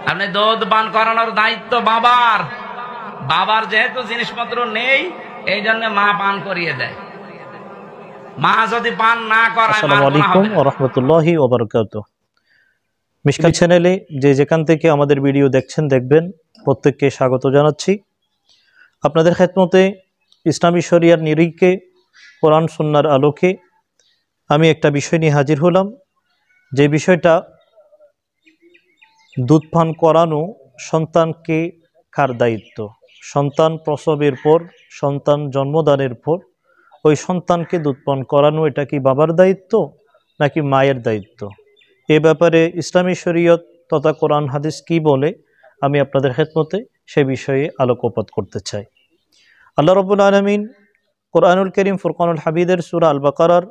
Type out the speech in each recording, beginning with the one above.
আপনি দুধ পান করানোর দায়িত্ব বাবার। বাবার যেহেতু জিনিসপত্র নেই, এই জন্য মা পান করিয়ে দেয়। মা যদি পান না করায়, আসসালামু আলাইকুম ওয়া রাহমাতুল্লাহি ওয়া বারাকাতুহু। মিশকাত চ্যানেলে যে যেখান থেকে আমাদের ভিডিও দেখছেন দেখবেন, প্রত্যেককে স্বাগত জানাচ্ছি। আপনাদের খেদমতে ইসলামী শরিয়ার নিরিখে কোরআন সুন্নাহর আলোকে আমি একটা বিষয় নিয়ে হাজির হলাম। যে বিষয়টা, দুধ পান করানো সন্তানকে কার দায়িত্ব। সন্তান প্রসবের পর, সন্তান জন্মদানের পর ওই সন্তানকে দুধ পান করানো, এটা কি বাবার দায়িত্ব নাকি মায়ের দায়িত্ব? এ ব্যাপারে ইসলামী শরীয়ত তথা কোরআন হাদিস কি বলে, আমি আপনাদের খেদমতে সে বিষয়ে আলোকপাত করতে চাই। আল্লাহ রাব্বুল আলামিন কোরআনুল কারীম ফুরকানুল হামিদের সূরা আল বাকারার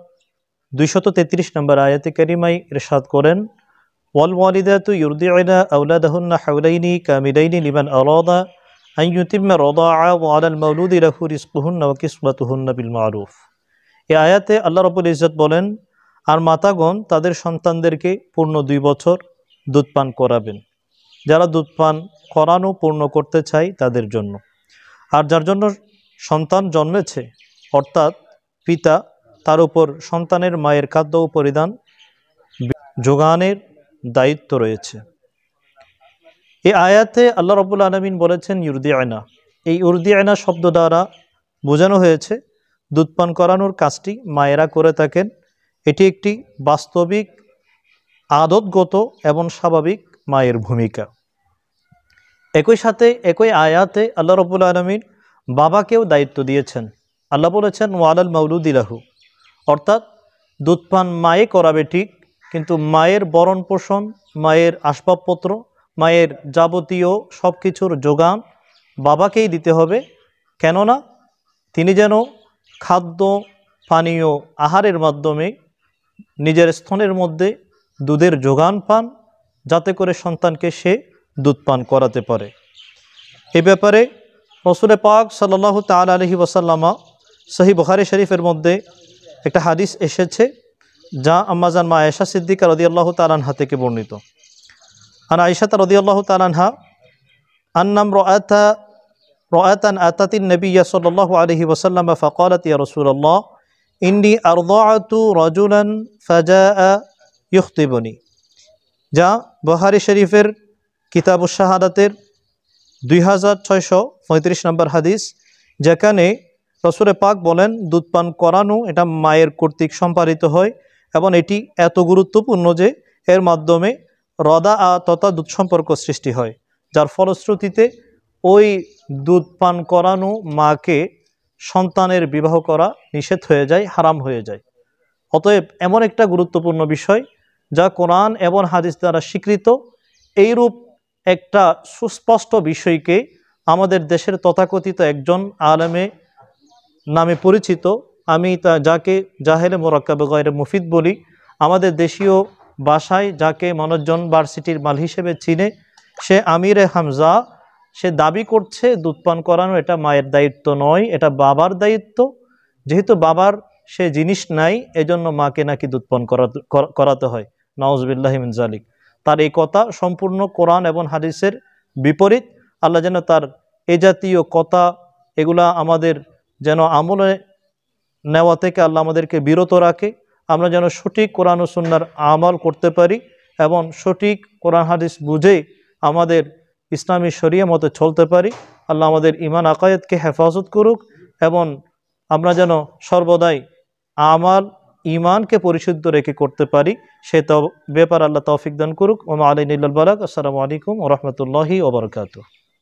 233 নম্বর আয়াতে কারিমায় ইরশাদ করেন, ওয়াল ওয়ালিদাতু ইউরদিউনা আওলাদাহুন্না হাওলাইনি কামিলাইনি লিমান আরাদা আন ইউতিম্মা রাদাআ ওয়া আলাল মাওলুদি লাহু রিজকুহুন্না ওয়া কিসওয়াতুহুন্না বিল মারুফ। এই আয়াতে আল্লাহ রাব্বুল ইজ্জত বলেন, আর মাতাগণ তাদের সন্তানদেরকে পূর্ণ 2 বছর দুধ পান করাবেন। যারা দুধ পান করানো পূর্ণ করতে চায় তাদের জন্য। আর যার জন্য সন্তান জন্মেছে, অর্থাৎ পিতা, তার উপর সন্তানের মায়ের খাদ্য ও পরিধান যোগানের দায়িত্ব রয়েছে। এই আয়াতে আল্লাহ রাব্বুল আলামিন বলেছেন ইউরদিআনা। এই ইউরদিআনা শব্দ দ্বারা বোঝানো হয়েছে দুধ পান করানোর কাজটি মায়েরা করে থাকেন। এটি একটি বাস্তবিক, আদতগত এবং স্বাভাবিক মায়ের ভূমিকা। একই সাথে একই আয়াতে আল্লাহ রাব্বুল আলামিন বাবাকেও দায়িত্ব দিয়েছেন। আল্লাহ বলেছেন ওয়ালাল মাউলুদি লাহু, অর্থাৎ দুধ পান মায়ে করাবে ঠিক, কিন্তু মায়ের ভরণ পোষণ, মায়ের আসবাবপত্র, মায়ের যাবতীয় সব কিছুর যোগান বাবাকেই দিতে হবে। কেননা তিনি যেন খাদ্য, পানীয়, আহারের মাধ্যমে নিজের স্তনের মধ্যে দুধের যোগান পান, যাতে করে সন্তানকে সে দুধ পান করাতে পারে। এ ব্যাপারে রাসূল পাক সাল্লাল্লাহু তাআলা আলাইহি ওয়াসাল্লামা সহিহ বুখারী শরীফের মধ্যে একটা হাদিস এসেছে, যা আম্মাজান মা আয়েশা সিদ্দিকা রাদিয়াল্লাহু তাআলা আনহা থেকে বর্ণিত। আন আয়েশা রাদিয়াল্লাহু তাআলা আনহা আন্নাম রাআতান আতাতিন নবিয়্য সাল্লাল্লাহু আলাইহি ওয়াসাল্লাম ফাকালাত ইয়া রাসূলুল্লাহ ইন্নী আরদাআতু রাজুলান ফাজাআ ইখতিবুনি। যা বুখারী শরীফের কিতাবুশ শাহাদাতের 2635 নম্বর হাদিস, যেখানে রাসূল পাক বলেন দুধ পান করানো এটা মায়ের কর্তৃক সম্পাদিত হয় এবং এটি এত গুরুত্বপূর্ণ যে এর মাধ্যমে রদাআ তথা দুধ সম্পর্ক সৃষ্টি হয়, যার ফলশ্রুতিতে ওই দুধ পান করানো মাকে সন্তানের বিবাহ করা নিষেধ হয়ে যায়, হারাম হয়ে যায়। অতএব এমন একটা গুরুত্বপূর্ণ বিষয় যা কোরআন এবং হাদিস দ্বারা স্বীকৃত, এইরূপ একটা সুস্পষ্ট বিষয়কে আমাদের দেশের তথাকথিত একজন আলেমে নামে পরিচিত, আমি যাকে জাহেলে মোরাক্কাবে গায়রে মুফিদ বলি, আমাদের দেশীয় ভাষায় যাকে মানুষজন ভার্সিটির মাল হিসেবে চিনে, সে আমিরে হামজা, সে দাবি করছে দুধ পান করানো এটা মায়ের দায়িত্ব নয়, এটা বাবার দায়িত্ব। যেহেতু বাবার সে জিনিস নাই, এজন্য মাকে নাকি দুধ পান করাতে হয়। নাউজুবিল্লাহি মিন যালিক। তার এই কথা সম্পূর্ণ কোরআন এবং হাদিসের বিপরীত। আল্লাহ যেন তার এ জাতীয় কথা, এগুলা আমাদের যেন আমলে নেওয়া থেকে আল্লাহ আমাদেরকে বিরত রাখে। আমরা যেন সঠিক কোরআন ও সুন্নাহর আমল করতে পারি এবং সঠিক কোরআন হাদিস বুঝে আমাদের ইসলামী শরিয়া মতে চলতে পারি। আল্লাহ আমাদের ঈমান আকায়েদকে হেফাজত করুক এবং আমরা যেন সর্বদাই আমাল ঈমানকে পরিশুদ্ধ রেখে করতে পারি, সে ব্যাপার আল্লাহ তৌফিক দান করুক। ওয়া মা আলাইনা ইল্লাল বালাগ। আসসালামু আলাইকুম ওয়া রাহমাতুল্লাহি ওয়া বারাকাতুহু।